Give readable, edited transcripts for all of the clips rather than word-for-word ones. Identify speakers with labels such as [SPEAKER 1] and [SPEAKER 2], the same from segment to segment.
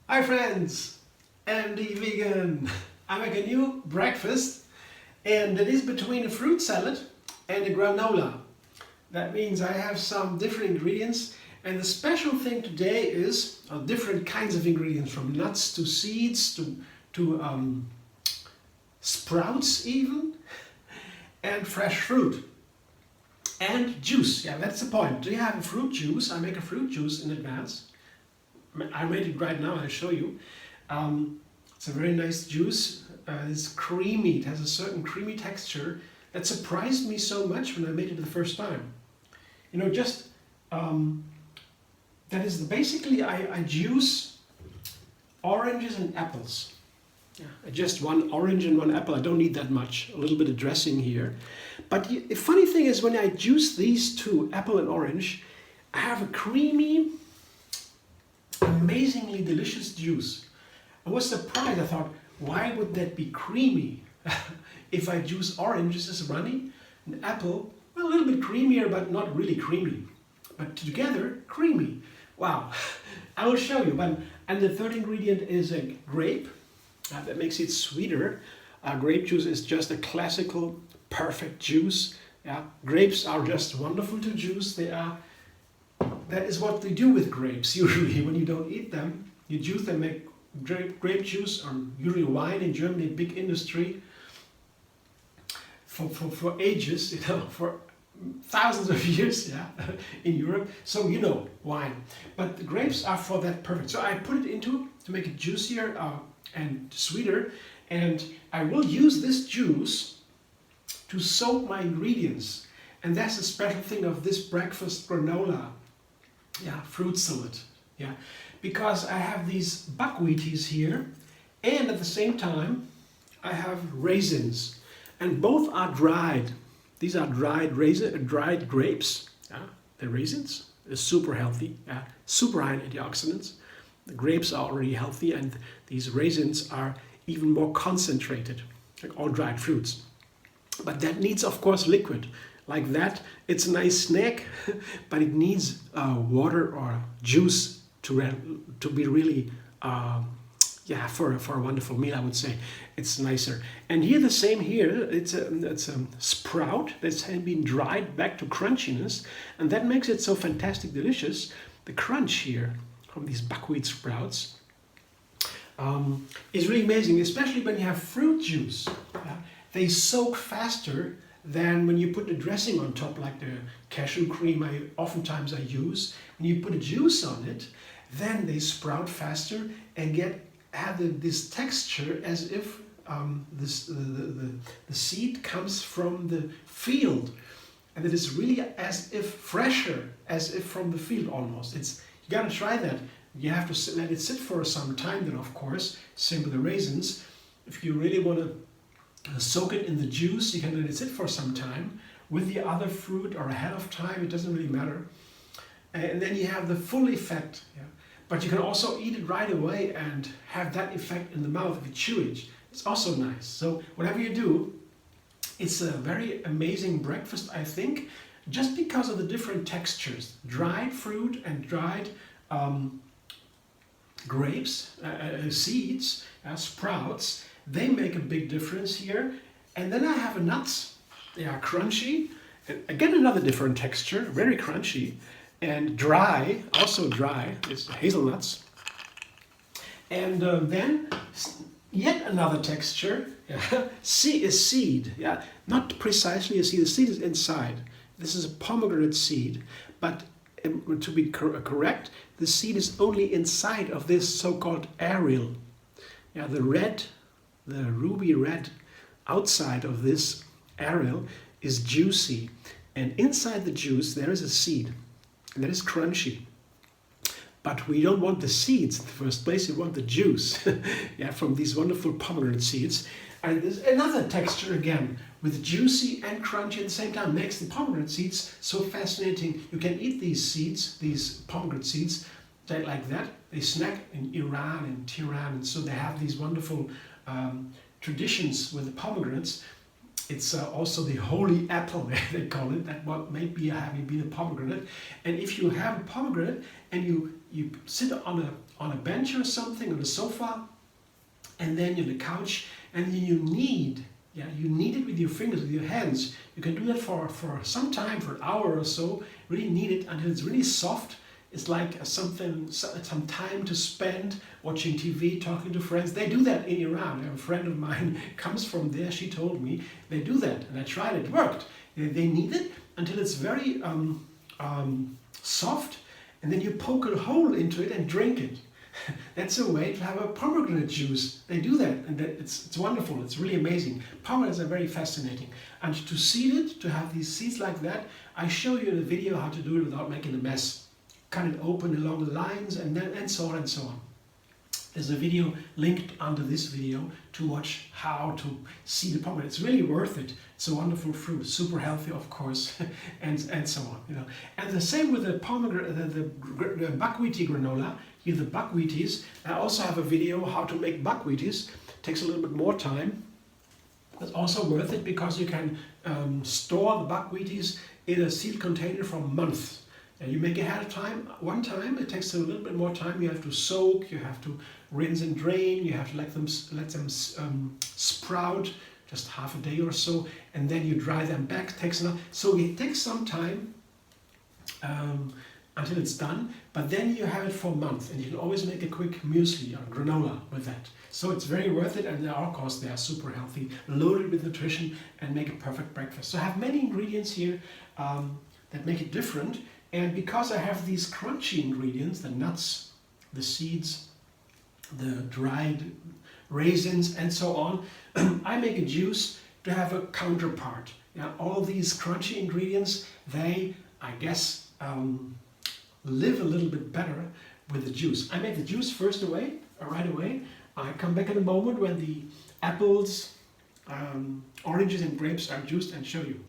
[SPEAKER 1] Hi friends, Andy Vegan. I make a new breakfast and it is between a fruit salad and a granola. That means I have some different ingredients, and the special thing today is different kinds of ingredients, from nuts to seeds to sprouts even, and fresh fruit. And juice, yeah, that's the point. Do you have a fruit juice? I make a fruit juice in advance. I made it right now, I'll show you. It's a very nice juice. It's creamy, it has a certain creamy texture that surprised me so much when I made it the first time. You know, just, that is basically I juice oranges and apples. Yeah, just one orange and one apple. I don't need that much. A little bit of dressing here. But the funny thing is, when I juice these two, apple and orange, I have a creamy, amazingly delicious juice. I was surprised. I thought, why would that be creamy? If I juice oranges, it's runny, and apple, well, a little bit creamier, but not really creamy. But together, creamy. Wow. I will show you. And the third ingredient is a grape. That makes it sweeter. Grape juice is just a classical, perfect juice. Yeah, grapes are just wonderful to juice. That is what they do with grapes usually. When you don't eat them, you juice them, make grape juice, or usually wine in Germany, big industry for ages, you know, for thousands of years, yeah, in Europe. So you know, wine. But the grapes are for that perfect. So I put it into to make it juicier and sweeter, and I will use this juice to soak my ingredients. And that's the special thing of this breakfast granola. Yeah, fruit salad. Yeah, because I have these buckwheaties here, and at the same time I have raisins, and both are dried. These are dried grapes. Yeah, the raisins are super healthy. Yeah, super high in antioxidants. The grapes are already healthy, and these raisins are even more concentrated, like all dried fruits. But that needs, of course, liquid. Like that, it's a nice snack, but it needs water or juice to be really, yeah, for a wonderful meal, I would say. It's nicer. And here, the same here, it's a sprout that's been dried back to crunchiness, and that makes it so fantastic delicious. The crunch here from these buckwheat sprouts is really amazing, especially when you have fruit juice. They soak faster than when you put the dressing on top, like the cashew cream oftentimes I use. When you put a juice on it, then they sprout faster and have this texture as if the seed comes from the field, and it is really as if fresher, as if from the field almost. You gotta try that. You have to let it sit for some time then, of course. Same with the raisins. If you really want to soak it in the juice, you can let it sit for some time. With the other fruit or ahead of time, it doesn't really matter. And then you have the full effect. Yeah. But you can also eat it right away and have that effect in the mouth if you chew it. It's also nice. So whatever you do, it's a very amazing breakfast, I think, just because of the different textures. Dried fruit and dried grapes, seeds, sprouts, they make a big difference here. And then I have nuts. They are crunchy. And again, another different texture, very crunchy. And dry, also dry, it's hazelnuts. And then yet another texture, yeah. Seed, yeah, not precisely a seed, the seed is inside. This is a pomegranate seed, but to be correct, the seed is only inside of this so-called areola. Yeah, the ruby red outside of this areola is juicy, and inside the juice there is a seed. And that is crunchy. But we don't want the seeds in the first place, we want the juice, yeah, from these wonderful pomegranate seeds. And there's another texture again, with juicy and crunchy at the same time, makes the pomegranate seeds so fascinating. You can eat these seeds, these pomegranate seeds, like that. They snack in Iran and Tehran, and so they have these wonderful traditions with the pomegranates. it's also the holy apple, they call it. That what may be having been a pomegranate. And if you have a pomegranate and you sit on a bench or something, on a sofa, and then on the couch, and then you knead it with your fingers, with your hands. You can do that for some time, for an hour or so. Really knead it until it's really soft. It's like some time to spend watching TV, talking to friends. They do that in Iran. I have a friend of mine comes from there. She told me they do that, and I tried it. It worked. They knead it until it's very soft, and then you poke a hole into it and drink it. That's a way to have a pomegranate juice. They do that, and it's wonderful. It's really amazing. Pomegranates are very fascinating. And to seed it, to have these seeds like that, I show you in a video how to do it without making a mess. Cut it open along the lines, and so on and so on. There's a video linked under this video to watch how to seed a pomegranate. It's really worth it. It's a wonderful fruit, super healthy, of course, and so on. You know, and the same with the pomegranate, the buckwheaty granola. Here, the buckwheaties. I also have a video how to make buckwheaties. Takes a little bit more time. It's also worth it because you can store the buckwheaties in a sealed container for months. And you make it ahead of time. One time it takes a little bit more time. You have to soak, you have to rinse and drain, you have to let them sprout just half a day or so, and then you dry them back. So it takes some time until it's done, but then you have it for a month, and you can always make a quick muesli or granola with that. So it's very worth it, and of course they are super healthy, loaded with nutrition, and make a perfect breakfast. So I have many ingredients here that make it different. And because I have these crunchy ingredients, the nuts, the seeds, the dried raisins, and so on, I make a juice to have a counterpart. Now, all these crunchy ingredients, they, I guess, live a little bit better with the juice. I make the juice right away. I come back in a moment when the apples, oranges, and grapes are juiced and show you.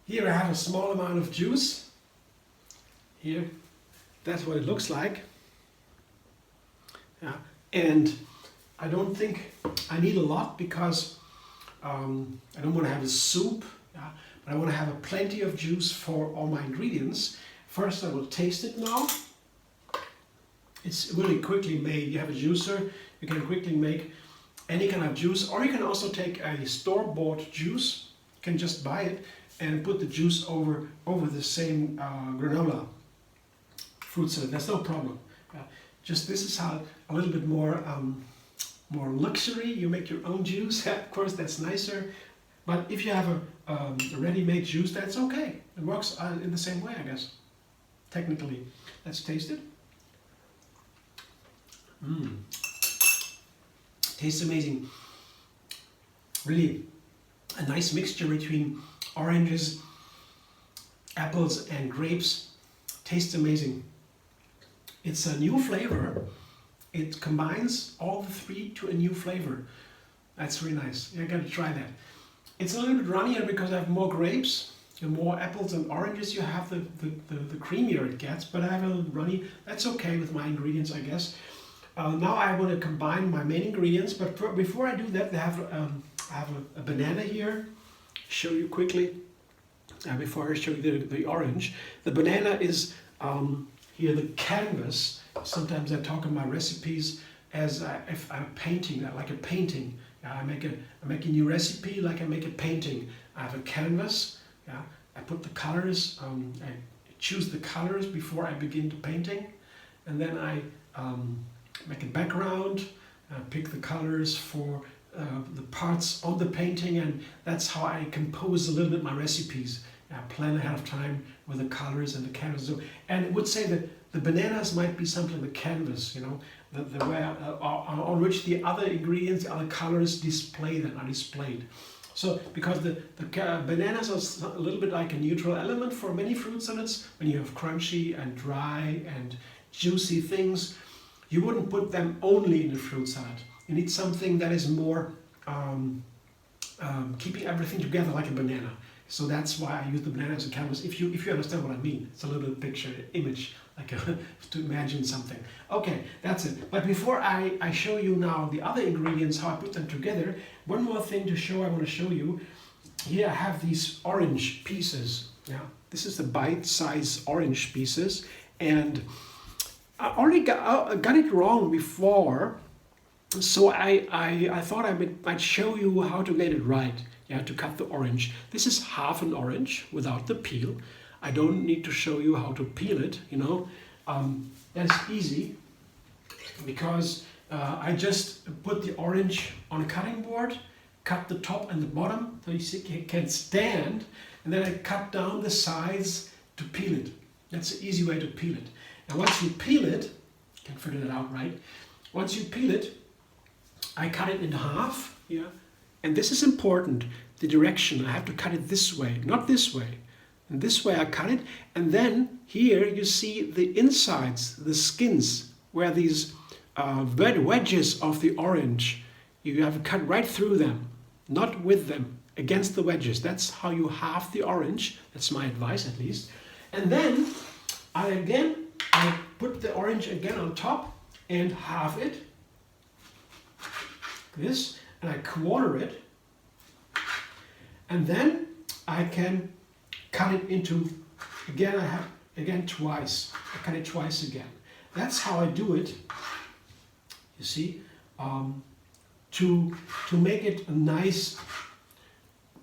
[SPEAKER 1] Here I have a small amount of juice. Here, that's what it looks like. Yeah. And I don't think I need a lot because I don't want to have a soup, yeah, but I want to have plenty of juice for all my ingredients. First I will taste it now. It's really quickly made. You have a juicer, you can quickly make any kind of juice, or you can also take a store-bought juice. You can just buy it and put the juice over the same granola fruit salad. That's no problem. Just this is how a little bit more luxury. You make your own juice. Of course, that's nicer. But if you have a ready-made juice, that's okay. It works in the same way, I guess. Technically, let's taste it. Tastes amazing. Really, a nice mixture between oranges, apples, and grapes. Tastes amazing. It's a new flavor. It combines all the three to a new flavor. That's really nice. You gotta try that. It's a little bit runnier because I have more grapes. The more apples and oranges you have, the creamier it gets. But I have a little runny. That's okay with my ingredients, I guess. Now I want to combine my main ingredients. But before I do that, I have a banana here. Show you quickly before I show you the orange. The banana is here the canvas. Sometimes I talk in my recipes as if I'm painting, like a painting. I make a new recipe like I make a painting. I have a canvas. I put the colors. I choose the colors before I begin to painting, and then I make a background. Pick the colors for the parts of the painting, and that's how I compose a little bit my recipes. I plan ahead of time with the colors and the canvas. And it would say that the bananas might be something like the canvas, you know, the way on which the other ingredients, the other colors are displayed. So because the bananas are a little bit like a neutral element for many fruit salads. When you have crunchy and dry and juicy things, you wouldn't put them only in a fruit salad. You need something that is more keeping everything together, like a banana. So that's why I use the banana as a canvas. If you understand what I mean, it's a little picture, image, like to imagine something. Okay, that's it. But before I show you now the other ingredients, how I put them together, one more thing to show, I want to show you. Here I have these orange pieces. Yeah, this is the bite-size orange pieces, and I already got it wrong before, so I thought I might show you how to get it right. Yeah, to cut the orange. This is half an orange without the peel. I don't need to show you how to peel it, you know. That's easy because I just put the orange on a cutting board, cut the top and the bottom so you see it can stand, and then I cut down the sides to peel it. That's the easy way to peel it. And once you peel it, you can figure that out, right? Once you peel it, I cut it in half, yeah. And this is important, the direction. I have to cut it this way, not this way. And this way I cut it, and then here you see the insides, the skins, where these wedges of the orange, you have to cut right through them, not with them, against the wedges. That's how you halve the orange. That's my advice, at least. And then I put the orange again on top and halve it, this, and I quarter it, and then I can cut it into, again twice. I cut it twice again. That's how I do it, you see, to make it a nice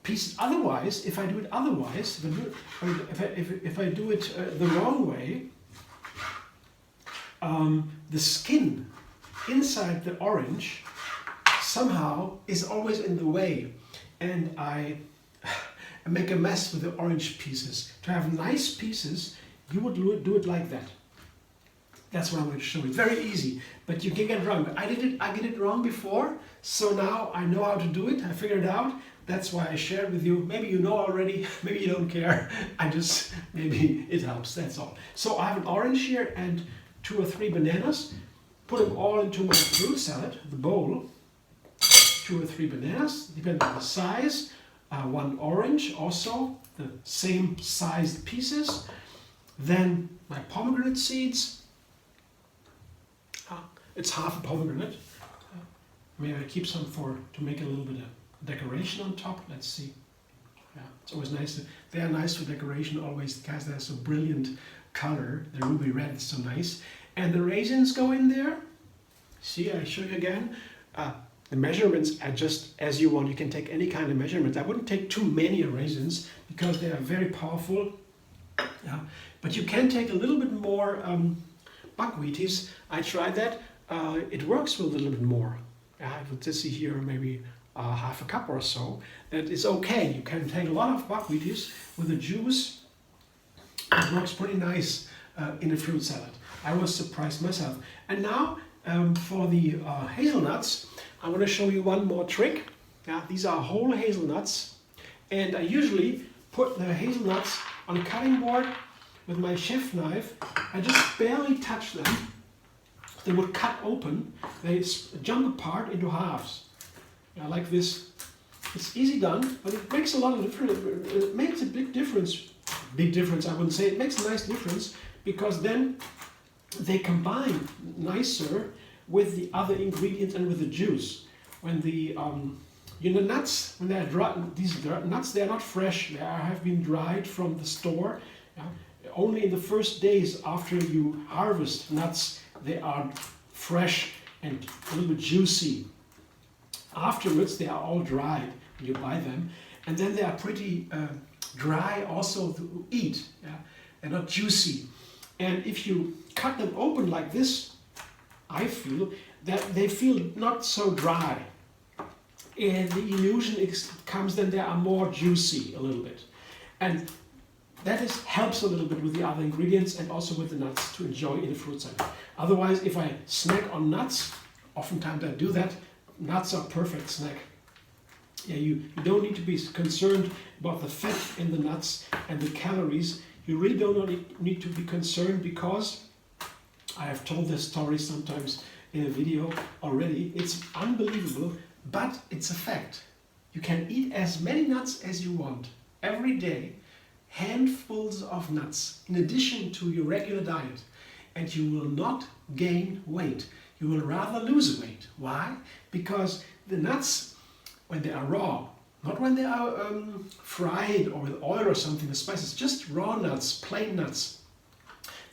[SPEAKER 1] piece. Otherwise, if I do it otherwise, if I do it the wrong way, the skin inside the orange somehow is always in the way, and I make a mess with the orange pieces. To have nice pieces, you would do it like that. That's what I'm going to show you. Very easy, but you can get it wrong. I did it wrong before, so now I know how to do it. I figured it out. That's why I shared with you. Maybe you know already, maybe you don't care. Maybe it helps, that's all. So I have an orange here and 2 or 3 bananas. Put them all into my fruit salad, the bowl. 2 or 3 bananas, depending on the size. 1 orange, also the same sized pieces. Then my pomegranate seeds. It's half a pomegranate. Maybe I keep some to make a little bit of decoration on top. Let's see. Yeah, it's always nice. They are nice for decoration always because they have so brilliant color. The ruby red is so nice. And the raisins go in there. See, I show you again. The measurements are just as you want. You can take any kind of measurements. I wouldn't take too many raisins because they are very powerful. Yeah. But you can take a little bit more buckwheaties. I tried that. It works with a little bit more. I would just see here maybe half a cup or so. That is okay. You can take a lot of buckwheaties with the juice. It works pretty nice in a fruit salad. I was surprised myself. And now for the hazelnuts, I want to show you one more trick. Yeah, these are whole hazelnuts, and I usually put the hazelnuts on a cutting board with my chef knife. I just barely touch them. They would cut open. They jump apart into halves. Yeah, like this. It's easy done, but it makes a lot of difference. It makes a big difference. Big difference, I wouldn't say. It makes a nice difference because then they combine nicer with the other ingredients and with the juice. When the nuts, when they're dry, these nuts, they are not fresh. They have been dried from the store. Yeah? Only in the first days after you harvest nuts, they are fresh and a little bit juicy. Afterwards, they are all dried when you buy them, and then they are pretty dry also to eat. Yeah? They're not juicy. And if you cut them open like this, I feel that they feel not so dry. And the illusion comes then they are more juicy a little bit. And that helps a little bit with the other ingredients and also with the nuts to enjoy in a fruit salad. Otherwise, if I snack on nuts, oftentimes I do that, nuts are perfect snack. Yeah, you don't need to be concerned about the fat in the nuts and the calories. You really don't need to be concerned because I have told this story sometimes in a video already. It's unbelievable, but it's a fact. You can eat as many nuts as you want. every day handfuls of nuts in addition to your regular diet, and you will not gain weight. You will rather lose weight. Why? Because the nuts, when they are raw, not when they are fried or with oil or something, the spices, just raw nuts, plain nuts,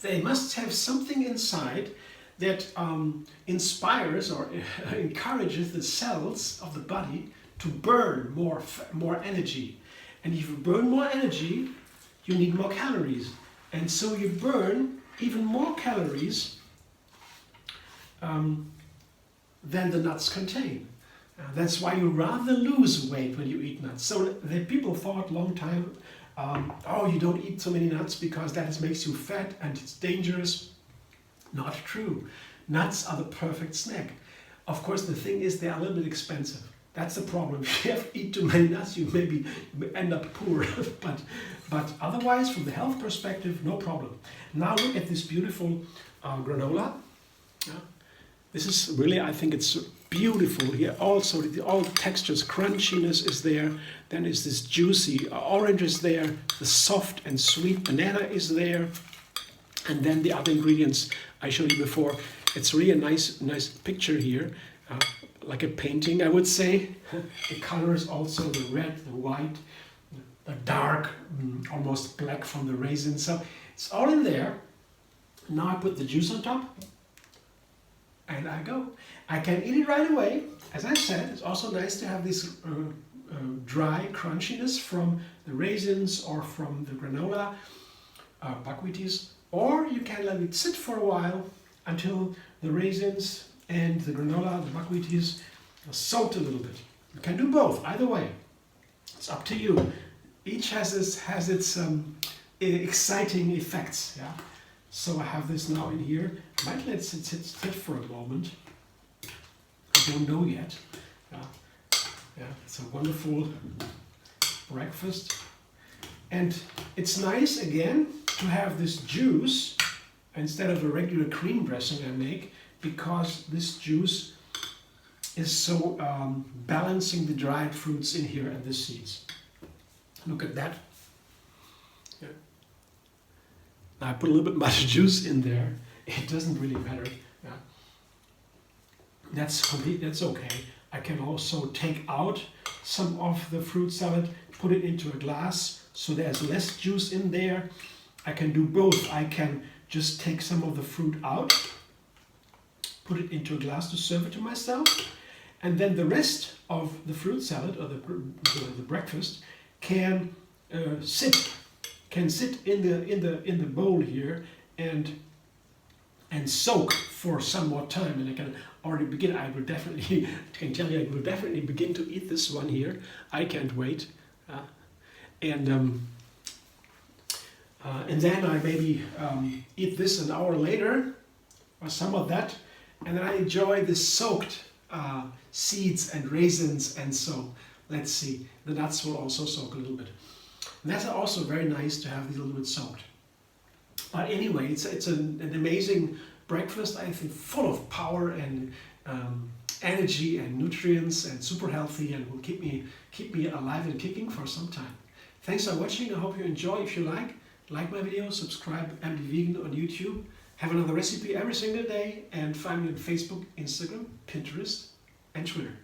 [SPEAKER 1] they must have something inside that inspires or encourages the cells of the body to burn more energy. And if you burn more energy, you need more calories. And so you burn even more calories than the nuts contain. That's why you rather lose weight when you eat nuts. So the people thought a long time, oh, you don't eat so many nuts because that makes you fat and it's dangerous. Not true. Nuts are the perfect snack. Of course, the thing is they are a little bit expensive. That's the problem. If you eat too many nuts, you maybe end up poor. but otherwise, from the health perspective, no problem. Now look at this beautiful granola. Yeah. This is really, I think it's beautiful here. Also, all textures, crunchiness is there. Then is this juicy orange is there. The soft and sweet banana is there. And then the other ingredients I showed you before. It's really a nice picture here. Like a painting, I would say. The colors also, the red, the white, the dark, almost black from the raisins. So it's all in there. Now I put the juice on top. And I go. I can eat it right away. As I said, it's also nice to have this dry crunchiness from the raisins or from the granola, buckwheaties. Or you can let it sit for a while until the raisins and the granola, the buckwheaties, are soaked a little bit. You can do both, either way. It's up to you. Each has its exciting effects. Yeah. So I have this now in here. I might let it sit for a moment. I don't know yet. Yeah, it's a wonderful breakfast. And it's nice, again, to have this juice instead of a regular cream dressing I make, because this juice is so balancing the dried fruits in here and the seeds. Look at that. Yeah. Now I put a little bit much juice in there. It doesn't really matter. Yeah. That's okay. I can also take out some of the fruit salad, put it into a glass so there's less juice in there. I can do both. I can just take some of the fruit out, put it into a glass to serve it to myself, and then the rest of the fruit salad or the breakfast can sit in the bowl here and soak for some more time. And I can already begin. I will definitely can tell you I will definitely begin to eat this one here. I can't wait. And then I maybe eat this an hour later, or some of that, and then I enjoy the soaked seeds and raisins, and so let's see, the nuts will also soak a little bit. And that's also very nice to have these a little bit soaked. But anyway, it's an amazing breakfast, I think, full of power and energy and nutrients, and super healthy, and will keep me alive and kicking for some time. Thanks for watching. I hope you enjoy. If you like my video, subscribe, and be vegan on YouTube. Have another recipe every single day, and find me on Facebook, Instagram, Pinterest, and Twitter.